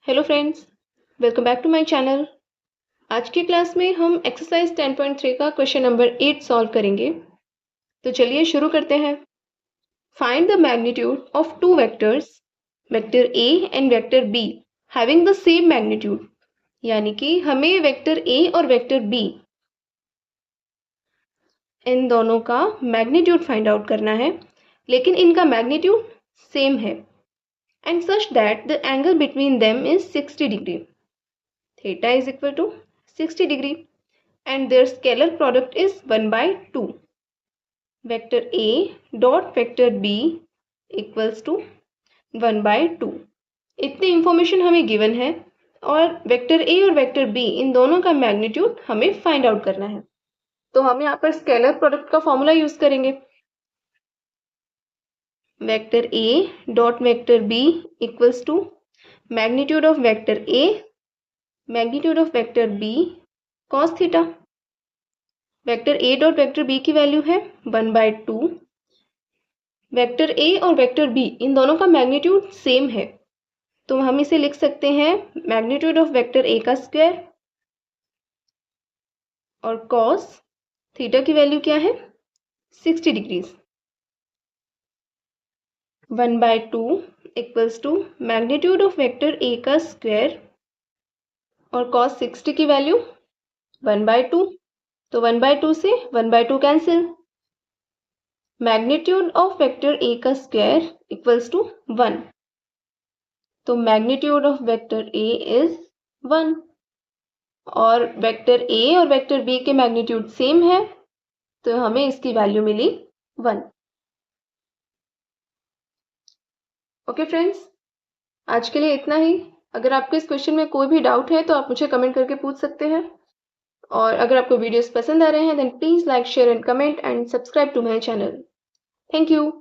Hello friends, welcome back to my channel. आज की class में हम एक्सरसाइज 10.3 का क्वेश्चन नंबर 8 सॉल्व करेंगे। तो चलिए शुरू करते हैं। Find the magnitude of two vectors, vector A and vector be having the same magnitude. यानी कि हमें वेक्टर ए और वेक्टर बी इन दोनों का मैग्नीट्यूड फाइंड आउट करना है, लेकिन इनका मैग्नीट्यूड सेम है and such that the angle between them is 60 degree. Theta is equal to 60 degree and their scalar product is 1 by 2. Vector A dot vector B equals to 1 by 2. इतनी information हमें given है और vector A और vector be in दोनों का magnitude हमें find out करना है। तो हम यहाँ पर स्केलर प्रोडक्ट का फॉर्मूला यूज करेंगे। Vector A dot vector B equals to magnitude of vector A magnitude of vector B cos theta. Vector A dot vector B की वैल्यू है 1 by 2। वेक्टर ए और वेक्टर बी इन दोनों का magnitude same है, तो हम इसे लिख सकते हैं मैग्नीट्यूड ऑफ वेक्टर ए का स्क्वायर और कॉस थीटा की वैल्यू क्या है 60 degrees. 1 by 2 equals to magnitude of vector A का स्क्वायर और कॉस 60 की वैल्यू 1 by 2। तो 1 by 2 से 1 by 2 cancel. Magnitude of vector A का स्क्वायर इक्वल्स टू 1। तो magnitude of vector A is 1 और वेक्टर ए और वेक्टर बी के मैग्नीट्यूड सेम है, तो हमें इसकी वैल्यू मिली 1। ओके फ्रेंड्स, आज के लिए इतना ही। अगर आपको इस क्वेश्चन में कोई भी डाउट है तो आप मुझे कमेंट करके पूछ सकते हैं। और अगर आपको वीडियोस पसंद आ रहे हैं then please like share and comment and subscribe to my channel. Thank you.